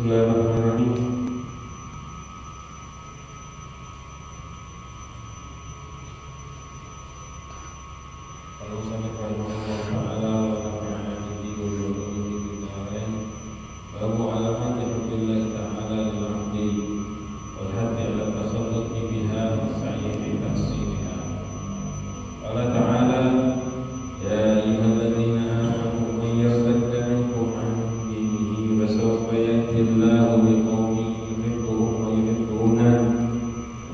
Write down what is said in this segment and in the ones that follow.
Bismillahirrahmanirrahim. Al-Musannif rahimahullah ta'ala wa nafa'ana bihi wa bi ulumihi fid dharain. Babu alamati hubbillahi ta'ala lil 'abdi wal haddi 'ala tasadduqi biha was sa'yi fi tahsiniha. Qala ta'ala ya ayyuhalladzina amanu man yartadda minkum 'an dinihi fasawfa ya'ti Allahu biqaumin yuhibbuhum wa yuhibbunahu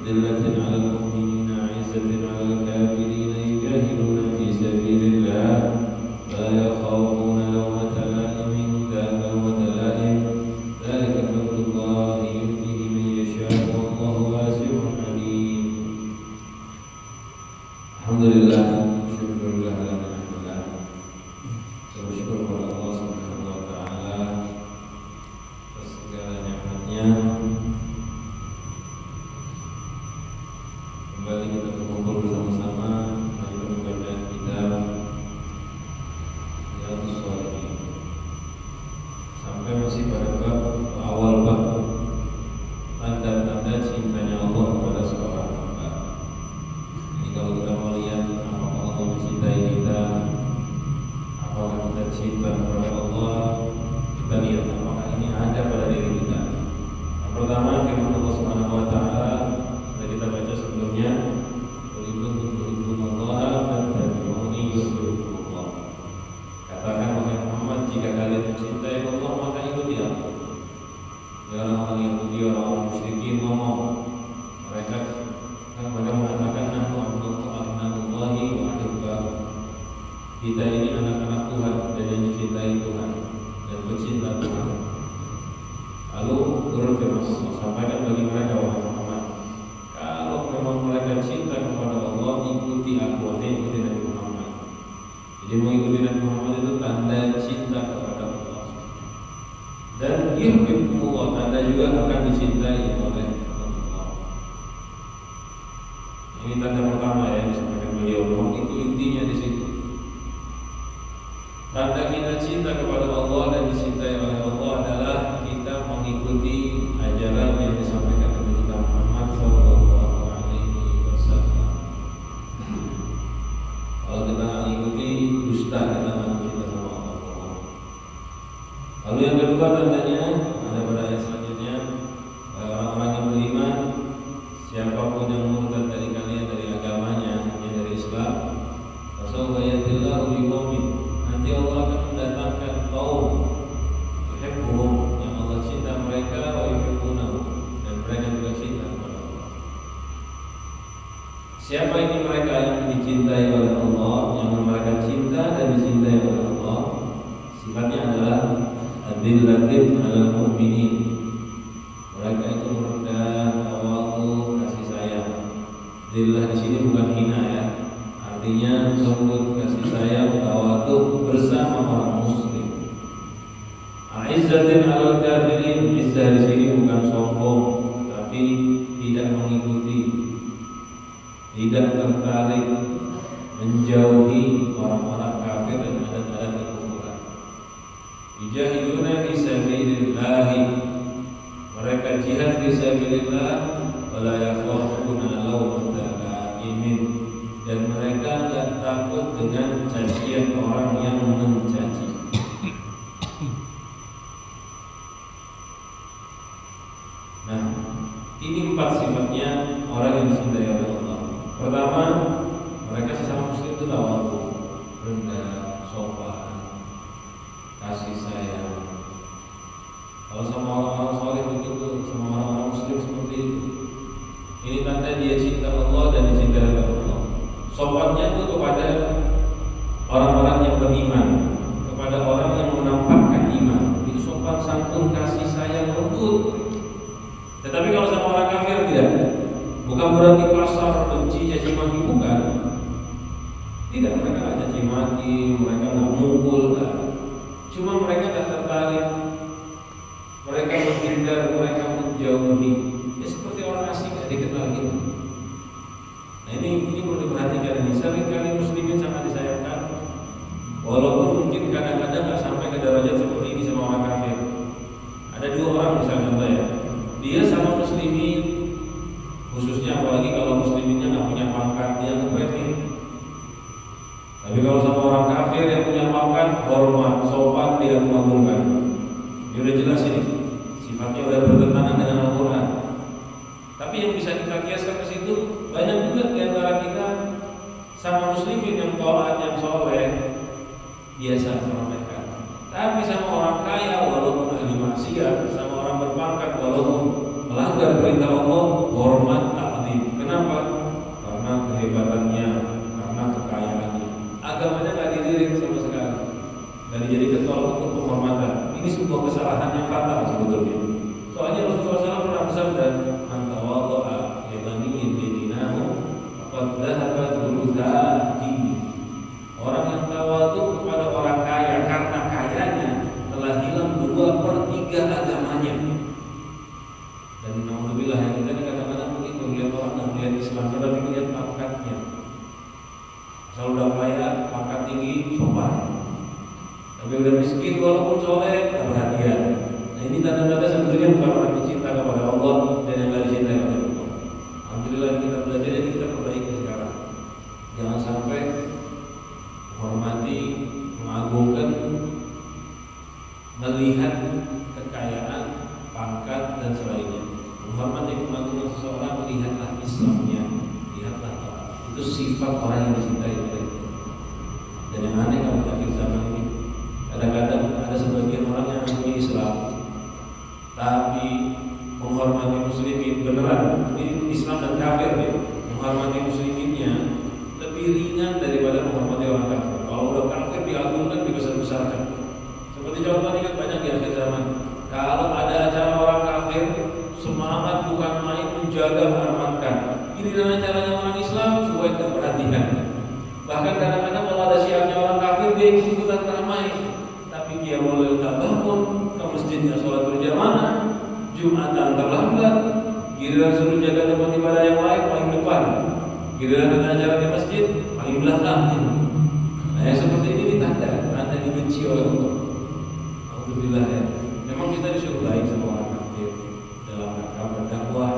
adillatin 'alal mu'minina 'izzatin 'alal kafirina yujahiduna fi sabilillah la yakhafuna lawmata la'imin dzalika fadlullahi yu'tihi man yasha'u wallahu wasi'un 'alim. Alhamdulillah, syukurlah alhamdulillah. Bersyukur kepada Allah Subhanahu wa taala atas segala nikmat-Nya. Kembali kita berkumpul bersama-sama dalam pembacaan kitab Riyadhus Shalihin. Sampai masih pada bab awal bab tanda-tanda cintanya Allah kepada seorang hamba. Ini kalau kita mau lihat apakah Allah mencintai kita, apakah kita cinta kepada Allah, kita lihat apakah ini ada pada diri kita. Yang pertama, firman Allah Subhanahu wa taala sudah kita baca sebelumnya, katakan wahai Muhammad, jika kalian mencintai Allah maka ikuti aku. Orang-orang Yahudi, orang-orang musyrikin ngomong, mereka mengatakan nahnu abnallahi wa ahibba'u. Kita ini anak-anak Tuhan dan yang dicintai Tuhan dan pecinta Tuhan. Lalu turun firman Allah, sampaikan bagi mereka wahai Muhammad, kalau memang mereka cinta kepada Allah, ikuti aku, artinya ikuti Nabi Muhammad. Jadi mengikuti Nabi Muhammad itu tanda cinta kepada Allah. Dan yuhibbukumullah, tanda juga akan dicintai oleh Allah. Ini tanda pertama yang disampaikan beliau, bahwa itu intinya di situ. Tanda kita cinta kepada Allah dan dicintai oleh Allah adalah kita mengikuti ajaran yang disampaikan Nabi kita Muhammad sallallahu alaihi wasallam. Kalau kita nggak mengikuti, dusta, kita nggak cinta sama Allah. Lalu yang kedua tandanya ada pada ayat selanjutnya, orang-orang yang beriman, siapapun yang murtad dari kalian dari agamanya, dari Islam, fasawfa ya'tillahu biqaumin, nanti Allah akan mendatangkan kaum yuhibbuhum, yang Allah cinta mereka, wa yuhibbunahu, dan mereka juga cinta kepada Allah. Siapa ini mereka yang dicintai oleh Allah, yang mereka cinta dan dicintai oleh Allah? Sifatnya adalah adillatin 'alal mu'minin. Mereka itu rendah, tawadhu, kasih sayang. Dillah di sini bukan hina ya. Artinya lembut, kasih sayang, tawadhu bersama orang muslim. A'izzatin 'alal kafirin. Izzah di sini bukan sombong, tapi tidak mengikuti, tidak tertarik, menjauhi orang-orang kafir dan adat-adat kekufuran. Yujahiduna fi sabilillah, mereka jihad fi sabilillah, wala yakhafuna lawmata la'imin, dan mereka tidak takut dengan cacian orang yang mencaci. Nah, ini 4 sifatnya orang yang dicintai oleh Allah. Pertama, mereka sesama muslim itu tawadhu, rendah, sopan, kasih sayang. Kalau sama orang-orang saleh begitu, sama orang-orang muslim seperti itu. Ini tanda dia cinta Allah dan dicintai oleh Allah. Sopannya itu kepada orang-orang yang beriman, kepada orang yang menampakkan iman. Itu sopan santun, kasih sayang, lembut. Tetapi kalau sama orang kafir tidak. Bukan berarti kasar, benci, caci maki, bukan. Tidak, mereka nggak caci maki, mereka nggak mukul, kan. Cuma mereka nggak tertarik, mereka menghindar, mereka menjauhi. Ya seperti orang asing, nggak dikenal gitu. Nah ini perlu diperhatikan. Ini seringkali muslimin sangat disayangkan, walaupun mungkin kadang-kadang nggak sampai ke derajat seperti ini sama orang kafir. Ada 2 orang udah jelas ini sifatnya udah bertentangan dengan Al-Quran. Tapi yang bisa kita kiaskan ke situ banyak juga di antara kita sama muslimin yang taat, yang soleh, biasa sama mereka. Tapi sama orang kaya walaupun ahli maksiat, sama orang berpangkat walaupun melanggar perintah Allah, hormat ta'zim. Kenapa? Karena kehebatannya, karena kekayaannya. Agamanya nggak dilirik sama sekali, nggak dijadikan tolak ukur penghormatan. Ini sebuah kesalahan yang fatal sebetulnya. Soalnya Rasulullah SAW pernah bersabda, "Man tawadha'a li ghaniyyin bidinahu faqad dhahaba thulutha dini." Orang yang tawadhu kepada orang kaya karena kayanya telah hilang 2/3 agamanya. Dan alhamdulillah yang kita kadang-kadang begitu melihat orang yang melihat Islam, tapi melihat pangkatnya. Kalau udah kaya, pangkat tinggi, sopan. Tapi udah miskin, walaupun soleh, tak perhatian. Nah ini tanda-tanda sebetulnya bukan orang yang cinta kepada Allah dan yang gak dicintai oleh Allah. Alhamdulillah kita belajar, jadi kita perbaiki sekarang. Jangan sampai menghormati, mengagungkan, melihat kekayaan, pangkat dan selainnya. Menghormati, mengagungkan seseorang, lihatlah Islamnya, lihatlah Allah. Itu sifat orang yang dicintai oleh Allah. Dan yang aneh kalau di akhir zaman ini, kadang-kadang ada sebagian orang yang mengakui Islam tapi menghormati muslimin beneran. Ini Islam dan kafir ya. Menghormati musliminnya lebih ringan daripada menghormati orang kafir. Kalau udah kafir diagungkan, dibesar-besarkan. Seperti contoh ini kan banyak di akhir zaman. Kalau ada acara orang kafir, semangat bukan main menjaga, mengamankan. Giliran acaranya orang Islam, cuek dan perhatian. Bahkan kadang-kadang kalau ada syiarnya orang kafir, dia ikutan ramai. Tapi dia mulai tak bangun ke masjidnya, sholat berjamaah, Jumatan terlambat. Giliran suruh jaga tempat ibadah yang lain, paling depan. Giliran ada acara di masjid, paling belakang. Nah yang seperti ini ditanda, tanda dibenci oleh Allah. Alhamdulillah ya. Memang kita disuruh baik sama orang kafir dalam rangka berdakwah,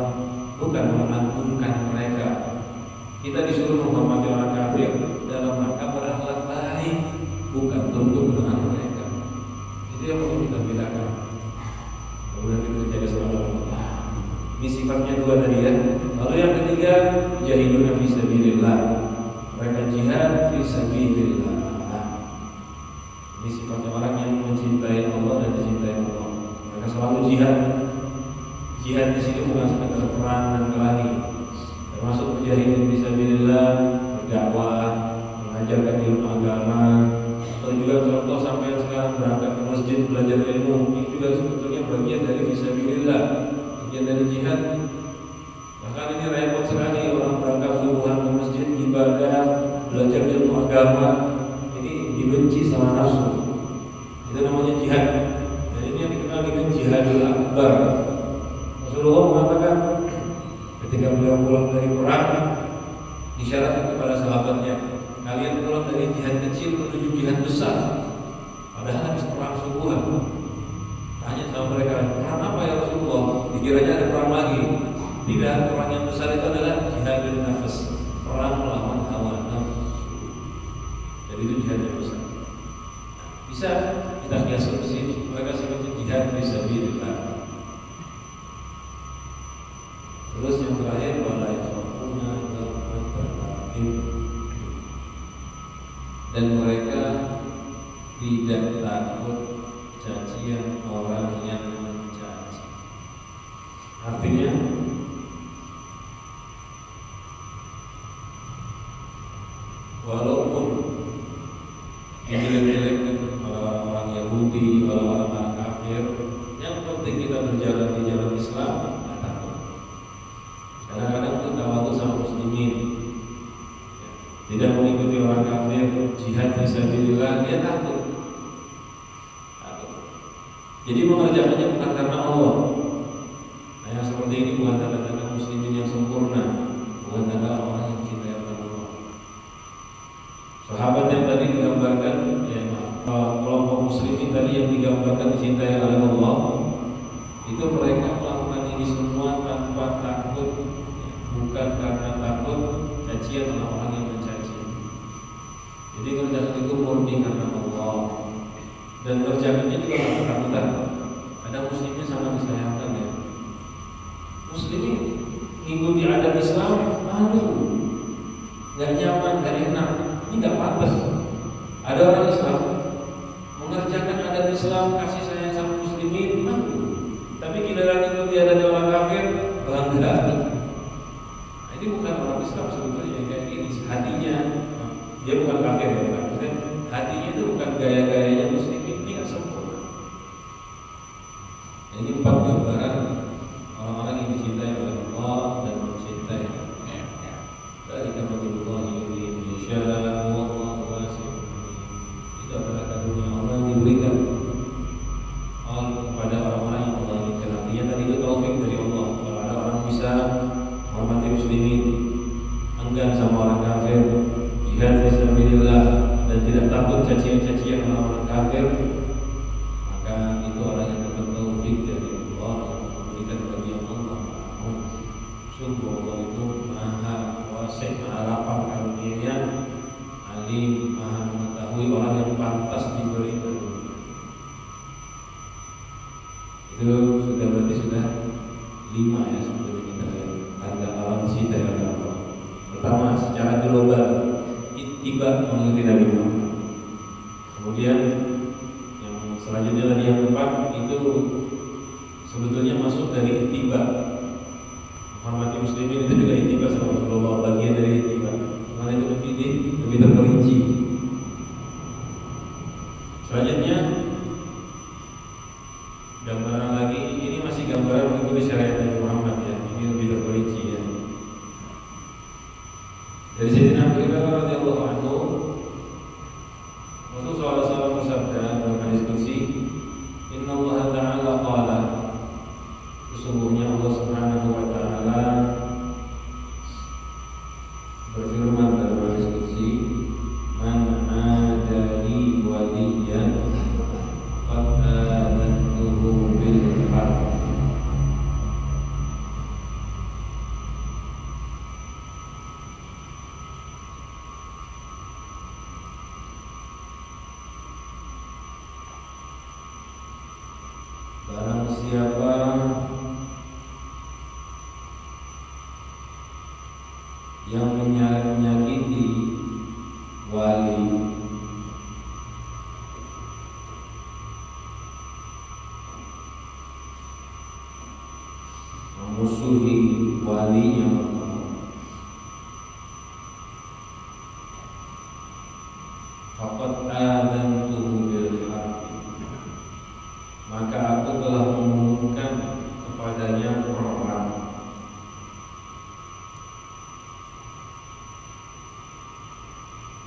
bukan mengagungkan mereka. Kita disuruh menghormati orang kafir dalam rangka berakhlak baik, bukan untuk menekan mereka. Itu yang perlu kita bedakan. Kemudian kita jaga selalu. Ini sifatnya dua tadi ya. Lalu yang ketiga, jahiduna fi sabilillah. Mereka jihad fi sabilillah. Ini sifatnya orang yang mencintai Allah dan dicintai Allah. Mereka selalu jihad. Jihad di sini bukan sekedar perang dan kelahi. Termasuk mujahidin fi sabilillah, berdakwah, mengajarkan ilmu agama, atau juga contoh sampai sekarang berangkat ke masjid belajar ilmu. Ini juga sebetulnya bagian dari fi sabilillah, bagian dari jihad. Bahkan ini repot sekali orang berangkat subuhan ke masjid ibadah, belajar ilmu agama, ini dibenci sama nafsu. Itu namanya jihad. Dan ini yang dikenal dengan jihadul akbar. Rasulullah mengatakan ketika beliau pulang dari perang, isyarat kepada sahabatnya, kalian pulang dari jihad kecil menuju jihad besar. Padahal habis perang subuhan. Tanya sama mereka, perang apa ya Rasulullah? Dikiranya ada perang lagi. Tidak, perang yang besar itu adalah jihadul nafas, perang melawan hawa nafsu. Jadi itu jihad yang besar. Bisa kita kiaskan ke sini. Mereka sebutnya jihad fisabilillah. Terus yang terakhir, wala yakhafuna lawmata laim. Dan mereka tidak takut cacian orang yang mencaci. Artinya walaupun dijelek-jelekkan oleh orang-orang Yahudi, oleh orang-orang kafir, yang penting kita berjalan di jalan Islam, tidak takut. Kadang-kadang kita waktu sama muslimin, tidak mengikuti orang kafir, jihad fisabilillah, dia takut. Jadi mengerjakannya bukan karena Allah. Nah, yang seperti ini bukan tanda-tanda muslimin yang sempurna, bukan tanda orang yang cintai Allah. Sahabat yang tadi digambarkan, kelompok muslimin tadi yang digambarkan dicintai oleh Allah, itu mereka melakukan ini semua tanpa takut, bukan karena takut cacian orang-orang yang mencaci. Jadi kerjaan itu murni karena Allah, dan kerjaannya juga tidak ketakutan. Ini 4 gambaran orang-orang yang dicintai oleh Allah dan mencintai. Dari kamatullah Indonesia, Allah wasi'un. Itu adalah karunia Allah yang diberikan kepada orang-orang yang Allah inginkan. Artinya tadi itu taufik dari Allah. Kalau ada orang bisa hormati muslimin, enggan sama orang kafir, jihad fisabilillah, dan tidak takut cacian-cacian orang-orang kafir, maka itu orang yang dapat taufik dari Allah yang memberikan bagi Allah. Sungguh Allah itu maha wasi', maha lapang karunia-Nya, alim, maha mengetahui orang yang pantas diberi karunia. Itu sudah berarti sudah 5 ya sebetulnya kita lihat tanda orang dicintai oleh Allah. Pertama, secara global ittiba mengikuti Nabi Muhammad. Kemudian yang selanjutnya tadi yang 4 itu sebetulnya masuk dari ittiba. Hormati muslimin itu juga ittiba, sama global bagian dari ittiba. Karena itu lebih terperinci. Selanjutnya gambaran lagi, ini masih gambaran mengikuti syariat Nabi Muhammad ya. Ini lebih terperinci ya. Dari Sayyidina Abu Hurairah radhiyallahu anhu, Rasulullah SAW bersabda dalam hadis qudsi, Inna Allah Ta'ala qala, sesungguhnya Allah Subhanahu wa Ta'ala berfirman dalam hadis qudsi, Man adali waliyan qad adantuhu bil harb. Barang siapa yang menyakiti wali, memusuhi walinya, faqad adantuhu bil harb, maka aku telah mengumumkan kepadanya perang.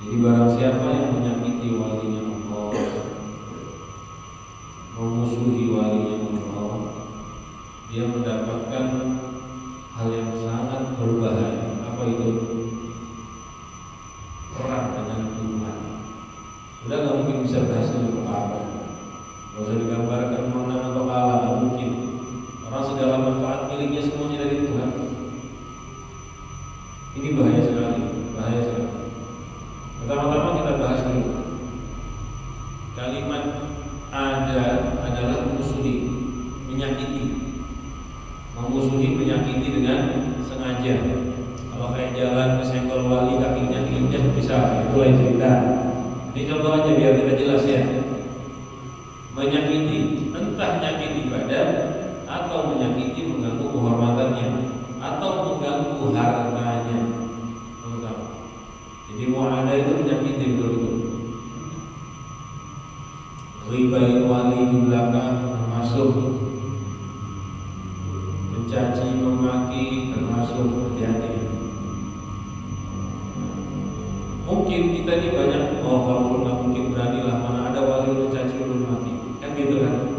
Jadi barang siapa yang menyakiti walinya Allah, memusuhi walinya Allah, dia mendapatkan hal yang sangat berbahaya. Apa itu? Perang dengan Tuhan. Sudah nggak mungkin bisa berhasil apa-apa. Gak usah digambarkan menang atau kalah, gak mungkin. Orang segala manfaat miliknya semuanya dari Tuhan. Ini bahaya sekali, bahaya sekali. Pertama-tama kita bahas dulu. Kalimat ada adalah memusuhi, menyakiti. Memusuhi, menyakiti dengan sengaja. Kalau kayak jalan kesenggol wali, kakinya diinjak bisa, itu lain cerita. Ini contoh aja biar kita jelas ya. Menyakiti, entah nyakiti badan atau menyakiti mengganggu kehormatannya atau mengganggu hartanya. Jadi mu'adah itu menyakiti betul-betul. Ribai wali di belakang termasuk, mencaci, memaki termasuk, hati-hati. Mungkin kita ini banyak, kalau nggak mungkin beranilah, mana ada wali mencaci ulun mati. Kan gitu kan.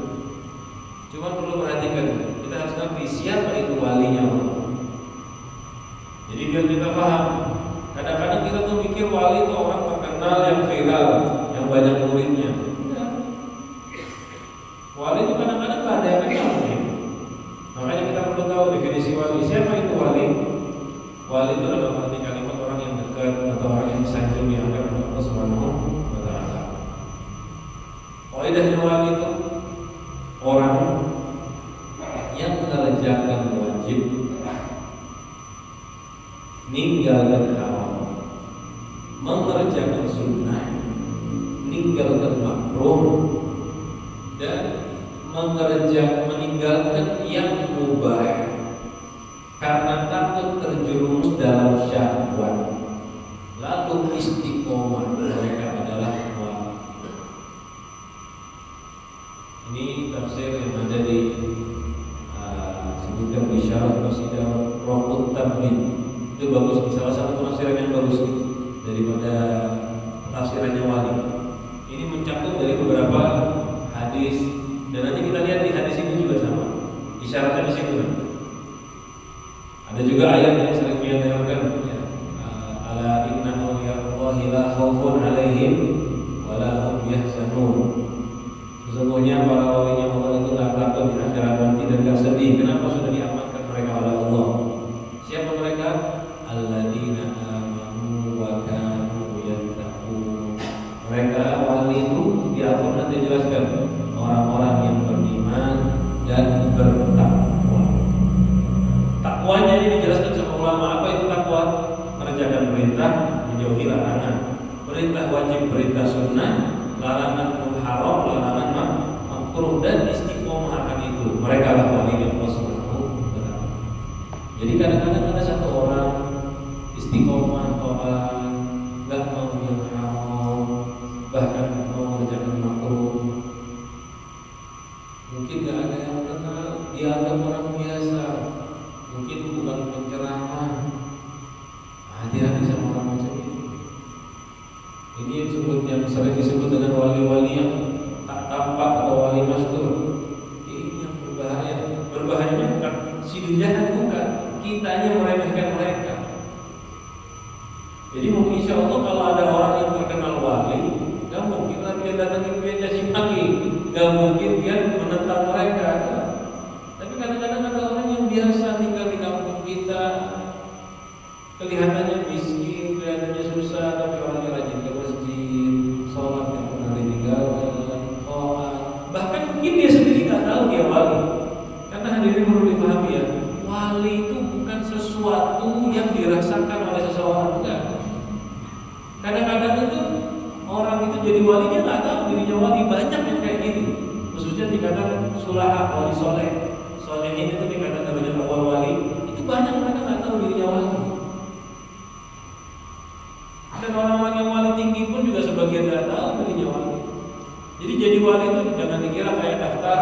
Cuma perlu perhatikan, kita harus ngerti siapa itu walinya Allah. Jadi biar kita paham. Kadang-kadang kita tuh mikir wali itu orang terkenal yang viral, yang banyak muridnya. Enggak. Wali itu kadang-kadang nggak ada yang kenal. Makanya kita perlu tahu definisi wali. Siapa itu wali? Wali itu adalah arti kalimat orang yang dekat atau orang yang disanjung dianggap oleh Allah Subhanahu wa Ta'ala. Kaidahnya wali itu orang yang mengerjakan wajib, ninggalkan haram, mengerjakan sunnah, ninggalkan makruh, dan meninggalkan yang mubah karena takut terjerumus dalam syahwat. Lalu istiqomah, mereka adalah wali. Ini tafsir yang ada di qasidah bisyarah, qasidah rafut tablik. Itu bagus, salah satu penafsiran yang bagus daripada tafsirannya Wali. Ini mencakup dari beberapa hadis, dan nanti kita lihat di hadis ini juga sama. Isyaratnya di situ. Ada juga ayat yang sering kita dengarkan, ya. Ala inna awliyallahi la khaufun alaihim wa la hum yahzanun. Sesungguhnya para walinya Allah itu tidak takut di akhirat nanti dan tidak sedih. Kenapa? Sudah diamankan mereka oleh Allah. Siapa mereka? Alladzina amanu wa kanu yattaqun. Mereka wali itu di Al-Qur'an nanti dijelaskan orang-orang yang beriman dan bertakwa. Takwanya ini dijelaskan sama ulama. Apa itu takwa? Mengerjakan perintah, menjauhi larangan. Perintah wajib, perintah sunnah, larangan haram, larangan makruh, dan istiqomah akan itu. Mereka lah wali yang Allah Subhanahu wa ta'ala. Jadi kadang-kadang ada satu orang istiqomah, taat, enggak mau yang haram, bahkan mau mengerjakan makruh. Mungkin enggak ada yang kenal, dianggap orang biasa. Mungkin bukan penceramah. Hati-hati sama orang macam ini. Ini yang sering disebut dengan wali-wali yang tak tampak atau wali mastur. Ini yang berbahaya. Berbahayanya bukan si dunia, bukan kitanya meremehkan mereka. Jadi mungkin insya Allah kalau ada orang yang terkenal wali, gak mungkin lah dia datang ke dia simpati, gak mungkin dia menentang mereka. Tapi kadang-kadang ada orang yang biasa tinggal di kampung kita, kelihatannya miskin, kelihatannya susah, tapi orangnya rajin ke masjid, sholat yang pernah ditinggalkan, bahkan mungkin dia sendiri nggak tahu dia wali. Karena hadirin perlu dipahami ya, wali itu bukan sesuatu yang dirasakan oleh seseorang, enggak. Kadang-kadang itu orang itu jadi wali dia nggak tahu dirinya wali. Banyak yang kayak gini, khususnya dikatakan sulaha, wali soleh, solehin itu dikatakan derajat awal wali. Itu banyak mereka nggak tahu dirinya wali. Dan orang-orang yang wali tinggi pun juga sebagian tidak tahu dirinya wali. Jadi jadi wali itu jangan dikira kayak daftar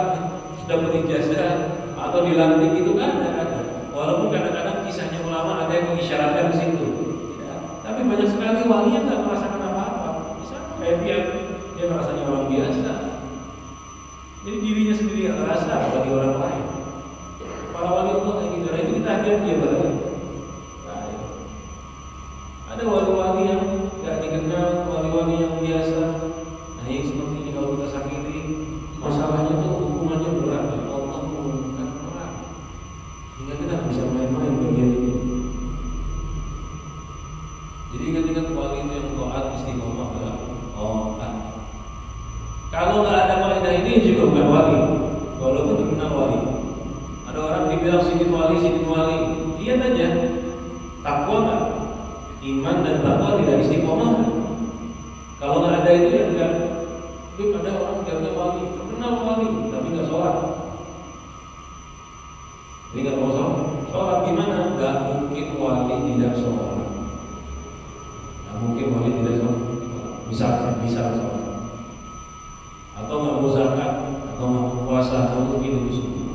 sudah berijazah atau dilantik, itu kan ada. Walaupun kadang-kadang kisahnya ulama ada yang mengisyaratkan di situ. Ya. Tapi banyak sekali wali yang tidak merasakan apa-apa. Bisa kayak dia merasanya orang biasa. Jadi dirinya sendiri yang merasa bagi orang lain. Para wali Allah kayak gitu. Nah, itu kita ajar dia balik. Ada wali-wali yang tidak dikenal, wali-wali yang biasa. Nah, yang seperti ini kalau kita sakiti, masalahnya tuh hukumannya berat. Allah menghukumkan orang, hingga kita tidak bisa main-main bagian itu. Jadi ingat-ingat wali itu yang taat, istiqomah adalah taat. Kalau nggak ada kaidah ini juga bukan wali, walaupun terkenal wali. Ada orang dibilang sidin wali, lihat aja takwa nggak? Iman dan takwa tidak istiqomah. Kalau nggak ada itu ya enggak. Itu ada orang yang wali, terkenal wali, tapi nggak sholat. Ini nggak mau sholat. Sholat gimana? Nggak mungkin wali tidak sholat. Nggak mungkin wali tidak sholat. Bisa sholat. Atau nggak mau zakat, atau nggak mau puasa, atau mungkin itu semua.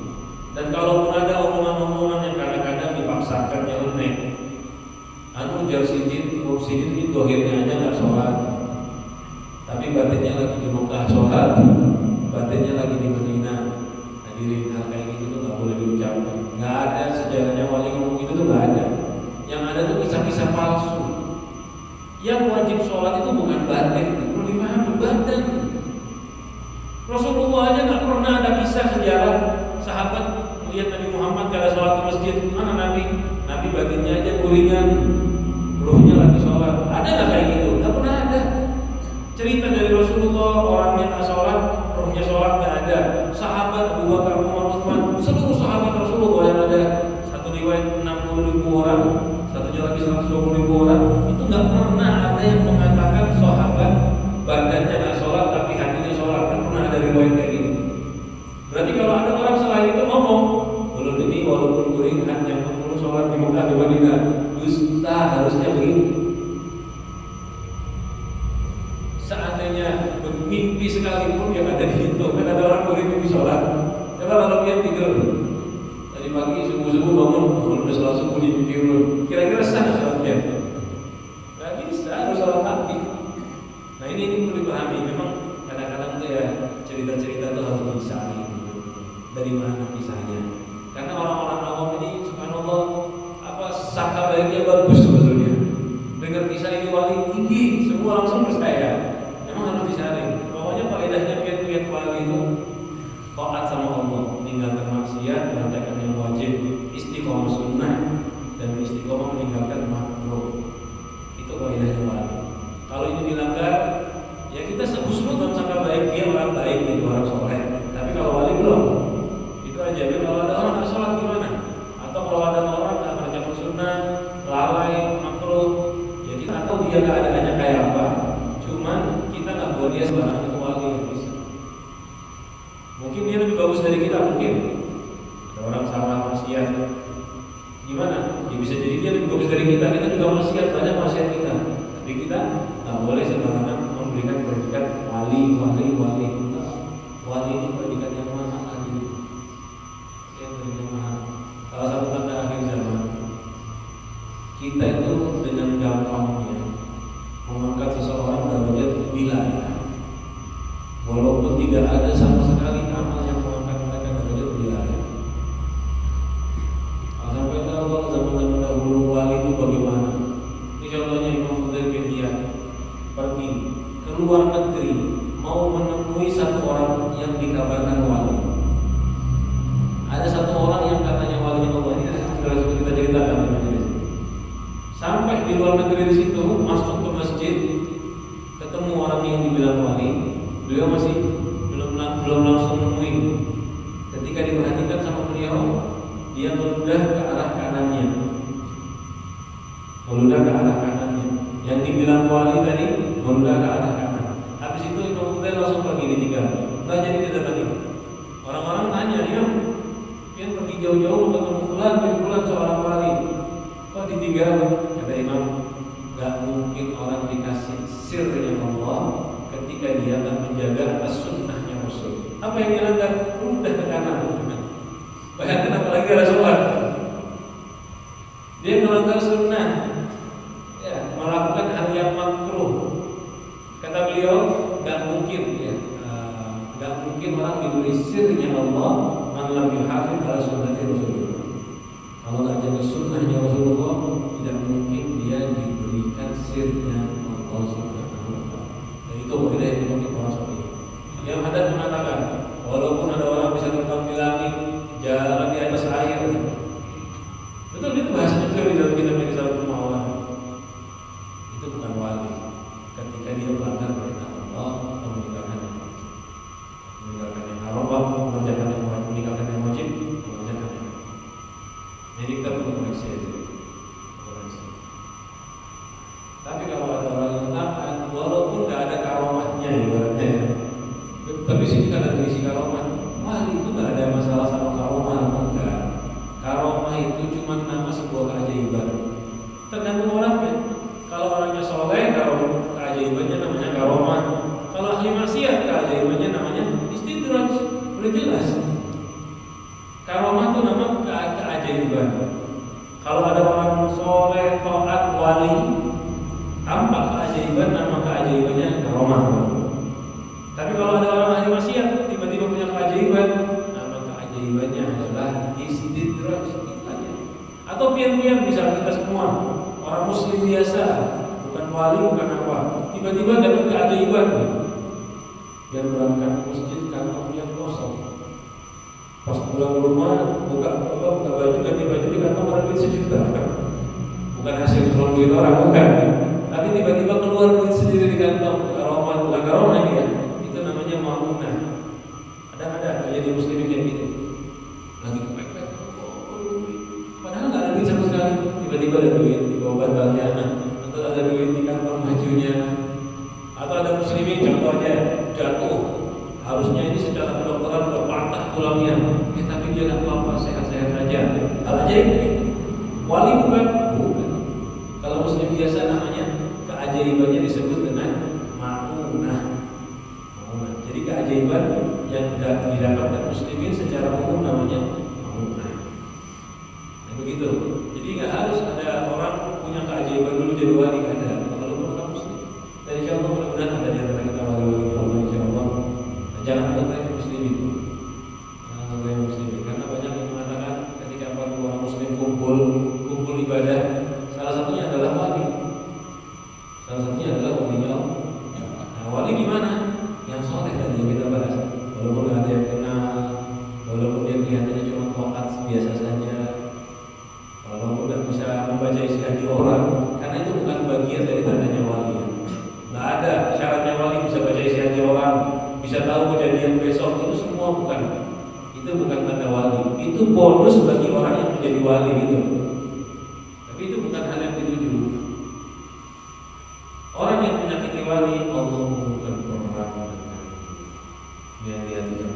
Dan kalaupun ada omongan-omongan yang kadang-kadang dipaksakan yang aneh. Ujar sidin itu dohirnya aja nggak sholat, tapi batinnya lagi di Mekah sholat, batinnya lagi di Medina. Hadirin, hal kayak gitu tuh nggak boleh diucapkan. Nggak ada sejarahnya wali ngomong gitu tuh nggak ada. Yang ada tuh kisah-kisah palsu. Yang wajib sholat itu bukan batin, perlu dipahami batin. Rasulullah aja nggak pernah ada kisah sejarah sahabat melihat Nabi Muhammad kada sholat di masjid. Mana Nabi? Nabi batinnya aja kuringan, ruhnya lagi sholat. Ada nggak kayak gitu? Nggak pernah ada. Cerita dari Rasulullah, orangnya nggak sholat, ruhnya sholat, nggak ada. Sahabat Abu Bakar, Umar, Utsman, seluruh sahabat Rasulullah yang ada, satu riwayat 60.000 orang, satunya lagi 120.000 orang, itu nggak pernah ada yang mengatakan sahabat badannya nggak sholat tapi hatinya sholat. Nggak pernah ada riwayat kayak gitu. Berarti kalau ada orang selain itu ngomong, belum ini walaupun kuringan yang sholat di Mekah di Madinah, dusta, harusnya begitu. Seandainya mimpi sekalipun yang ada di situ, kan ada orang boleh mimpi sholat. Coba kalau dia tidur tadi pagi subuh bangun udah sholat subuh di mimpi ulun. Kira-kira sah sholatnya? Nggak bisa, harus sholat takbir. Nah ini perlu dipahami. Memang kadang-kadang tuh ya cerita-cerita itu harus disaring. Dari mana kisahnya? Karena orang-orang awam ini subhanallah sangka baiknya bagus sebetulnya. Dengar kisah ini wali tinggi, semua langsung percaya. Memang harus disaring. Pokoknya faedahnya kiat-kiat wali itu taat sama Allah, meninggalkan maksiat, melakukan yang wajib, istiqomah sunnah, dan istiqomah meninggalkan makruh. Itu faedahnya wali. Kalau ini dilanggar, ya kita sebut dalam sangka baik, dia orang baik, itu orang soleh. Tapi kalau wali belum, itu aja. Kalau ada orang nggak sholat gimana? Atau kalau ada orang nggak mengerjakan sunnah, lalai, makruh, ya kita tahu dia keadaannya kayak apa. Cuman kita nggak boleh dia sembarangan itu wali yang bisa. Mungkin dia lebih bagus dari kita, mungkin. Ada orang salah maksiat, gimana? Ya bisa jadi dia lebih bagus dari kita. Kita juga maksiat, banyak maksiat kita. Tapi kita nggak boleh sembarangan memberikan predikat wali. Wali ini predikat yang mana lagi? Yang mana? Salah satu tanda akhir zaman, kita itu dengan gampangnya mengangkat seseorang derajat wilayah, walaupun tidak ada sama sekali amal yang mengangkat mereka derajat wilayah. Sampai awal zaman dahulu wali itu bagaimana? Ini contohnya Imam Fudail bin Iyad pergi ke luar negeri mau menemui satu orang yang dikabarkan wali. Ada satu orang yang katanya walinya Allah, ini seperti kita ceritakan. Sampai di luar negeri di situ, masuk ke masjid, ketemu orang yang dibilang wali, beliau masih belum langsung nemuin. Ketika diperhatikan sama beliau, dia meludah ke arah kanannya. Yang dibilang wali tadi meludah ke arah kanan. Habis itu Imam Fudail langsung pergi ditinggal. Nggak jadi didatangi. Orang-orang tanya, yang pergi jauh-jauh ketemu fulan seorang wali, kok ditinggal? Kata Imam, nggak mungkin orang dikasih sirnya Allah ketika dia akan menjaga atas sunnahnya Rasul. Apa yang dilanggar? Udah ke kanan. Bayangkan apalagi ada sholat, dia melanggar sunnah, ya, melakukan hal yang makruh. Kata beliau, nggak mungkin orang diberi sirnya Allah man lam yuhafidh ala sunnati Rasulullah. Kalau nggak jaga sunnahnya Rasulullah, tidak mungkin dia diberikan sirnya Allah Subhanahu wa Ta'ala. Dan itu tidak yang dimiliki orang seperti ini. Yang Haddad mengatakan, walaupun ada orang bisa terbang di langit, jalan di atas air, betul itu bahasanya di dalam kitab Risalah Ma'awah. Itu bukan wali. Ketika dia melanggar perintah Allah, meninggalkan yang haram, mengerjakan yang wajib, meninggalkan yang wajib, mengerjakan yang wajib. Jadi kita perlu koreksi itu. Tapi kalau ada orang yang taat, walaupun nggak ada karomahnya ibaratnya, tapi sini kan ada isi karomah. Wali itu nggak ada masalah sama karomah, enggak. Karomah itu cuma nama sebuah keajaiban. Tergantung orangnya. Kalau orangnya soleh, kalau keajaibannya namanya karomah. Kalau ahli maksiat, keajaibannya namanya istidraj. Udah jelas. Karomah itu nama keajaiban. Kalau ada orang soleh, taat, wali, tampak keajaiban, nama keajaibannya karomah. Tapi kalau ada orang ahli maksiat, tiba-tiba punya keajaiban, nama keajaibannya adalah istidraj. Itu aja. Atau pian-pian bisa kita semua, orang muslim biasa, bukan wali, bukan apa, tiba-tiba dapat keajaiban. Dia berangkat ke masjid, kantongnya kosong. Pas pulang rumah, buka baju, ganti baju di kantong ada duit 1 juta. Bukan hasil tolong duit orang, bukan. Tapi tiba-tiba keluar duit sendiri di kantong. Karomah, bukan karomah ini ya. Itu namanya ma'unah. Ada jadi muslim kayak gitu. Lagi kepepet, padahal nggak ada duit sama sekali. Tiba-tiba ada duit di bawah bantalnya, atau ada duit di kantong bajunya, atau ada muslimin contohnya jatuh. Harusnya ini secara kedokteran udah patah tulangnya, tapi dia nggak apa-apa, sehat-sehat saja. Hal ajaib begitu. Wali bukan. Kalau muslim biasa namanya keajaibannya disebut dengan ma'unah. Jadi keajaiban yang didapatkan muslimin secara Begitu. Jadi nggak harus ada orang punya keajaiban dulu jadi wali, ada. Kalau orang muslim, dan insya Allah mudah-mudahan ada di antara kita wali-wali Allah, insya Allah. Jangan anggap mereka muslimin, jangan anggap mereka muslimin, karena banyak yang mengatakan ketika 40 orang muslim kumpul ibadah, salah satunya adalah wali, salah satunya adalah walinya Allah. Nah, wali di mana? Yang soleh tadi yang kita bahas. Walaupun nggak ada yang kenal, walaupun dia kelihatannya cuma toat biasa saja, walaupun tidak bisa membaca isi hati orang, karena itu bukan bagian dari tandanya wali. Nggak ada syaratnya wali bisa baca isi hati orang, bisa tahu kejadian besok, itu semua bukan. Itu bukan tanda wali. Itu bonus bagi orang yang menjadi wali gitu. Tapi itu bukan hal yang dituju. Orang yang menyakiti wali, Allah bukan orang yang dia tidak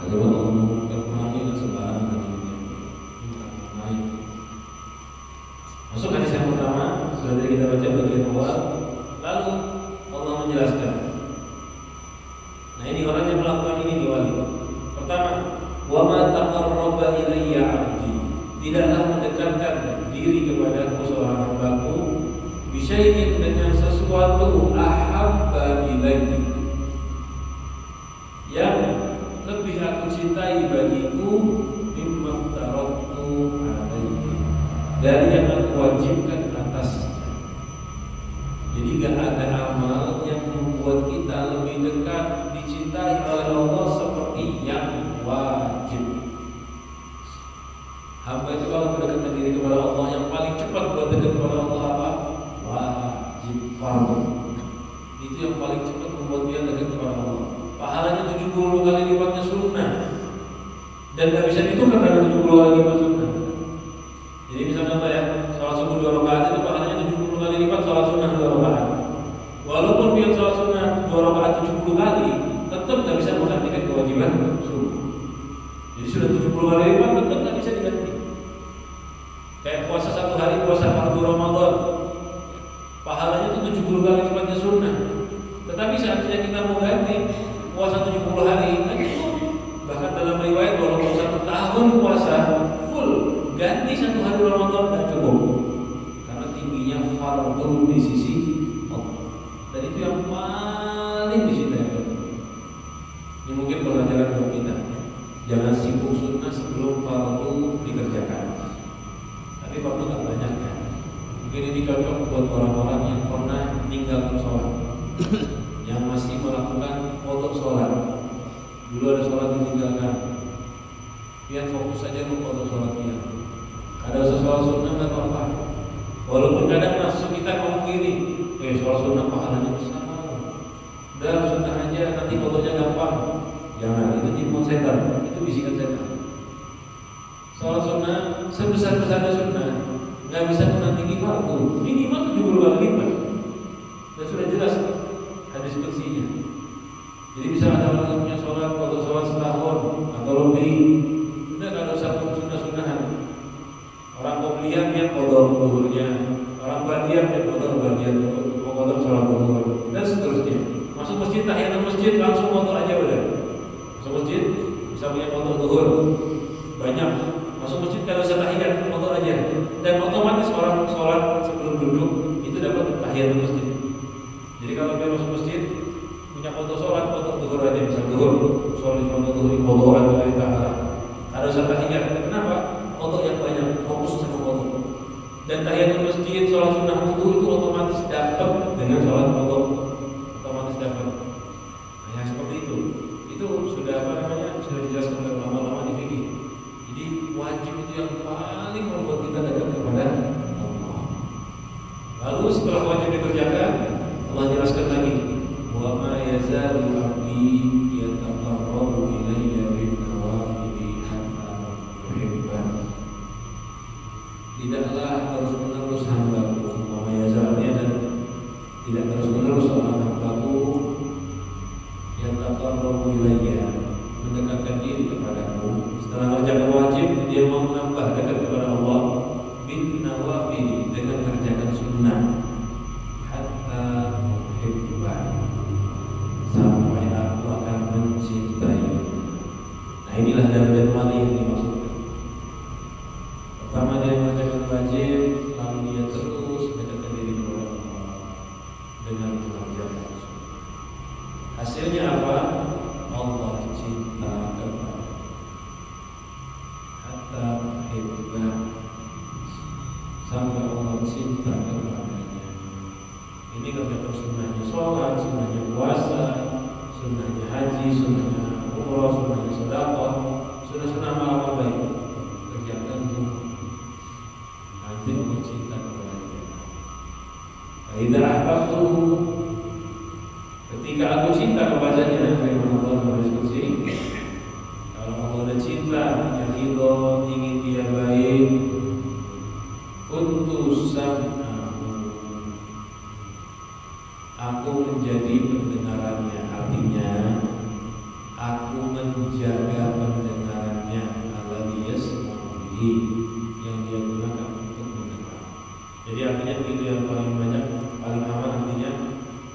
ada Allah bukan orang yang sembarangan bukan. Masuk hadis yang pertama, sudah tadi kita baca bagian awal. Lalu Allah menjelaskan. Nah, ini orang yang melakukan ini di wali. Pertama, wa ma taqarraba ilayya 'abdi. Tidaklah mendekatkan diri kepada seorang hambaku bisyai'in dengan sesuatu ahabba ilayya, yang lebih aku cintai bagiku mimma taraktu alaihi, dari yang aku wajibkan atasnya. Jadi gak ada amal yang membuat kita lebih dekat dicintai oleh Allah seperti yang wajib. Hamba itu kalau mendekatkan diri kepada Allah, yang paling cepat buat dekat kepada Allah apa? Wajib, fardu. Itu yang paling cepat membuat dia dekat kepada Allah. Pahalanya 70 kali lipatnya sunnah, dan gak bisa ditukar dengan 70 kali lipat sunnah. Jadi misalnya apa ya, sholat subuh 2 rakaat itu pahalanya 70 kali lipat sholat sunnah 2 rakaat. Walaupun dia sholat sunnah 2 rakaat 70 kali, tetap gak bisa menggantikan kewajiban subuh. Jadi sudah 70 kali lipat tetap gak bisa diganti. Kayak puasa 1 hari, puasa fardu Ramadan, pahalanya itu 70 kali lipatnya sunnah. Tetapi saatnya kita mau ganti puasa 70 hari, kan itu bahkan dalam riwayat walaupun 1 tahun puasa full, ganti 1 hari Ramadan tidak cukup, karena tingginya fardu di sisi Allah. Dan itu yang paling dicintai. Ini mungkin pelajaran buat kita. Jangan sibuk sunnah sebelum fardu dikerjakan. Tapi fardu tak banyak ya. Mungkin ini cocok buat orang-orang yang pernah tinggalkan sholat, yang masih melakukan qada sholat. Dulu ada sholat ditinggalkan, biar fokus saja ke qada sholatnya. Ada sholat sunnah nggak apa-apa. Walaupun kadang masuk kita ngomong gini, sholat sunnah pahalanya besar, udah sunnah aja nanti qadanya gampang. Jangan, itu tipuan setan, itu bisikan setan. Sholat sunnah sebesar-besarnya sunnah nggak bisa menandingi fardu, minimal 70 kali lipat. Dan sudah jelas hadis kursinya. Jadi bisa ada orang yang punya sholat atau sholat setahun atau lebih, udah kalau satu sunnah-sunnahan. Orang qobliyah dia qadha zuhurnya, orang ba'diyah dia qadha ba'diyah, qadha sholat zuhur, dan seterusnya. Masuk masjid, tahiyatul masjid langsung qadha aja udah. Masuk masjid bisa punya qadha zuhur banyak. Masuk masjid kalau usah tahiyat, qadha aja. Dan otomatis orang sholat sebelum duduk itu dapat tahiyatul masjid. Jadi kalau dia masuk masjid punya foto sholat, foto zuhur aja, bisa zuhur, sholat foto zuhur, fotoan dari ta'ala. Ada usah tahiyat. Kenapa? Foto yang banyak, fokus sama foto. Dan tahiyatul masjid, sholat sunnah wudu itu otomatis dapat dengan sholat foto, otomatis dapat. Nah, yang seperti itu sudah sudah dijelaskan oleh ulama-ulama di fikih. Jadi wajib itu yang paling membuat kita dekat kepada Allah. Lalu setelah wajib dikerjakan, Allah jelaskan lagi, wa ma yazalu 'abdi yataqarrabu ilayya bin nawafil hatta uhibban. Tidaklah terus-menerus hambaku, wa ma yazalnya, dan tidak terus-menerus seorang hambaku yataqarrabu ilayya, mendekatkan diri kepadaku. Setelah mengerjakan wajib, dia mau menambah dekat kepada Allah bin nawafil, dengan mengerjakan sunnah, sampai aku akan mencintai. Nah, inilah darajat wali yang dimaksudkan. yamshihi, yang dia gunakan untuk mendengar. Jadi artinya begitu, yang paling banyak, paling aman artinya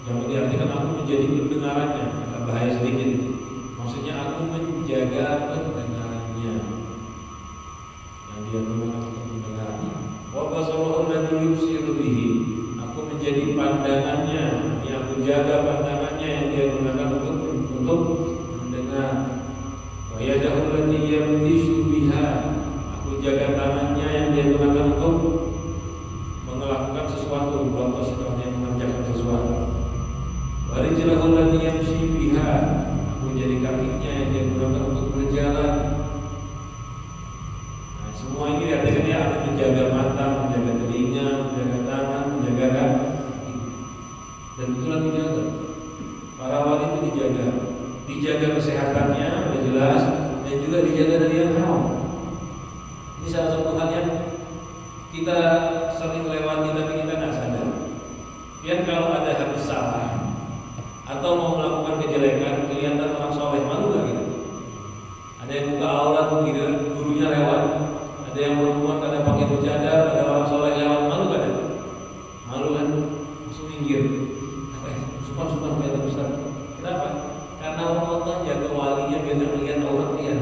jangan diartikan aku menjadi pendengarannya, agak bahaya sedikit. Maksudnya aku menjaga pendengarannya, yang dia gunakan untuk mendengar. Wa basaruhu alladhi yubsiru bihi, aku menjadi pandangannya, yang aku jaga pandangannya yang dia gunakan untuk mendengar. Wa yadahu allati yamtishu biha, aku jaga tangannya yang dia gunakan untuk melakukan sesuatu, contoh seperti mengerjakan sesuatu. Wa rijluhu allati yamshi biha, aku jadi kakinya yang dia gunakan untuk berjalan. Nah, semua ini artinya dia akan menjaga mata, menjaga telinga, menjaga tangan, menjaga kaki. Dan itulah dijaga. Para wali itu dijaga kesehatannya, sudah jelas, dan juga dijaga dari yang haram. Ini salah satu hal yang kita sering lewati tapi kita nggak sadar. Biar kalau ada habis salah atau mau melakukan kejelekan, kelihatan orang soleh, malu gak gitu? Ada yang buka aurat, gurunya lewat, ada yang perempuan kadang pakai cadar, ada orang soleh lewat, malu gak ada? Malu kan? Langsung minggir. Sumpah kelihatan besar. Kenapa? Karena Allah jaga walinya biar tidak melihat aurat dia.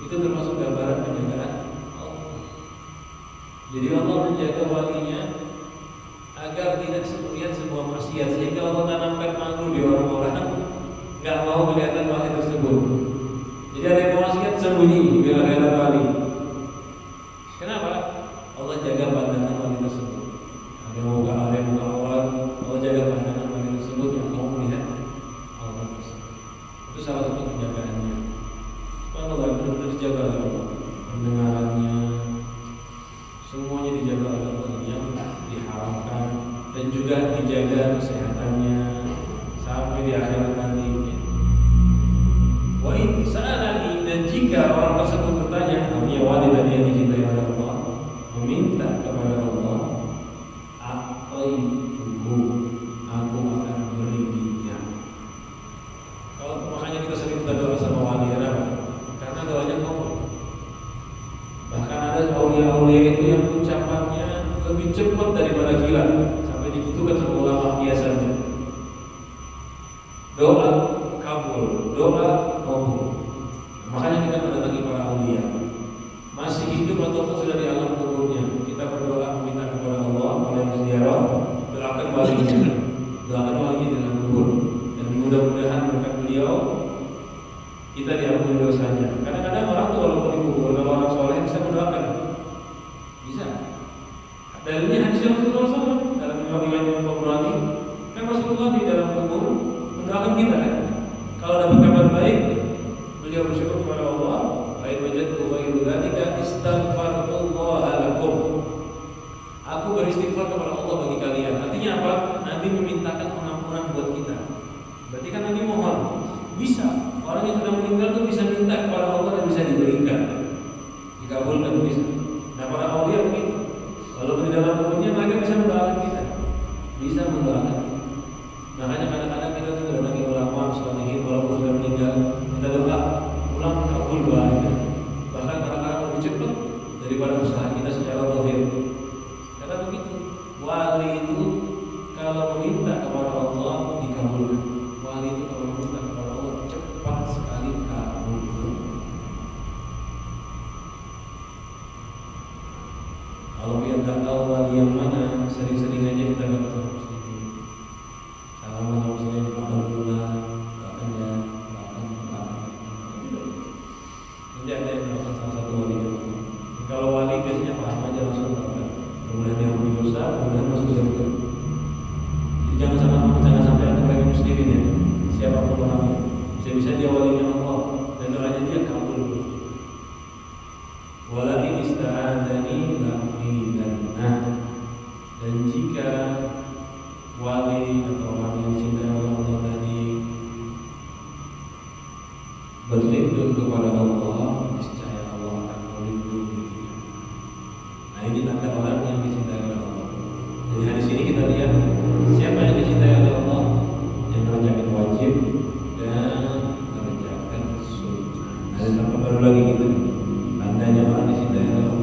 Itu termasuk gambaran penjagaan Allah. Jadi Allah menjaga walinya agar tidak melihat sebuah maksiat, sehingga Allah tanamkan malu di orang-orang, nggak mau kelihatan wali tersebut. Jadi ada yang mau maksiat sembunyi biar kelihatan wali. Kenapa? Allah jaga pandangan wali tersebut. Ada yang buka aurat, Allah jaga pandangan wali tersebut yang mau melihat aurat tersebut. Itu salah satu penjagaannya. Subhanallah, benar-benar dijaga oleh Allah. Pendengarannya, semuanya dijaga oleh Allah, yang diharamkan, dan juga dijaga kesehatannya sampai di akhirat nanti. Wa in sa'alani, dan jika orang tersebut bertanya, ya wali tadi yang dicintai oleh Allah, meminta kepada Allah, aku akan berinya. Kalau makanya kita sering berdoa sama wali, kenapa? Karena doanya kabul. Bahkan ada aulia-aulia itu yang ucapannya lebih cepat daripada kilat, sampai dibutuhkan sama ulama biasanya. Doa kabul, doa kabul. Makanya kita mendatangi para aulia, masih hidup ataupun sudah di alam kuburnya, kita berdoa meminta kepada Allah, oleh ziarah, doakan walinya di dalam kubur, dan mudah-mudahan berkat beliau kita diampuni dosanya. Kadang-kadang orang tuh walaupun di kubur, kalau orang soleh bisa mendoakan, bisa. Dalilnya hadis Rasulullah SAW dalam riwayat Imam Bukhari, kan Rasulullah di dalam kubur mendoakan kita kan. Kalau dapat kabar baik, beliau bersyukur kepada Allah, baik wajadtu ghairu dzalika istaghfarullah lakum. Aku beristighfar kepada Allah bagi kalian. Artinya apa? Nabi memintakan pengampunan buat kita. Berarti kan Nabi mohon. Bisa. Orang yang sudah meninggal itu bisa minta kepada Allah dan bisa diberikan, dikabulkan bisa. Nah, para aulia begitu. Kalau di dalam kuburnya mereka bisa mendoakan kita, bisa mendoakan kita. Makanya kadang-kadang kita tuh datangi ulama salihin walaupun sudah meninggal, kita doa ulang kabul doa kita. Bahkan kadang-kadang lebih cepat daripada usaha kita secara zahir. Karena begitu, wali itu kalau meminta kepada Allah dikabulkan. Wali itu kalau meminta kepada Allah cepat sekali kabul. Kalau biar tak tahu wali yang mana, sering-sering aja kita bertemu muslimin. Salaman muslim, alhamdulillah, bahkan ya, bahkan. Nanti ada yang melakukan salah satu wali. Kalau wali biasanya paham aja langsung bahkan. Kemudian yang punya dosa, kemudian masuk surga. Jadi jangan sampai ada mereka muslimin ya. Siapapun orangnya, bisa-bisa dia walinya Allah dan doanya dia kabul. Walakin ista'adani la'idannah, dan jika wali atau orang yang dicintai oleh Allah tadi berlindung kepada Allah, niscaya Allah akan melindungi dia. Nah, ini tanda orang yang dicintai oleh Allah. Dari hadis ini kita lihat siapa yang dicintai oleh Allah, yang mengerjakan wajib dan mengerjakan sunnah. Ada tambah baru lagi gitu. Tandanya orang dicintai oleh Allah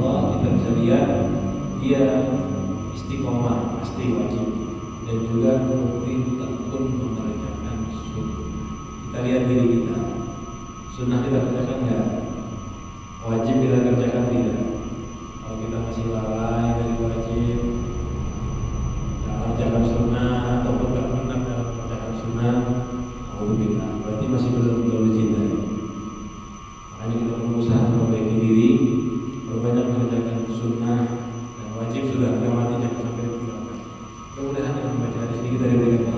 masih wajib, dan juga rutin tekun mengerjakan sunnah. Kita lihat diri kita, sunnah kita kerjakan nggak? Wajib kita kerjakan tidak? Kalau kita masih lalai dari wajib, nggak kerjakan sunnah ataupun nggak pernah kerjakan sunnah, alhamdulillah, berarti masih belum dicintai. Makanya kita berusaha memperbaiki diri, berbanyak mengerjakan sunnah dan wajib sudah lewati, jangan sampai lupa. Mudah-mudahan dengan membaca hadis ini kita diberikan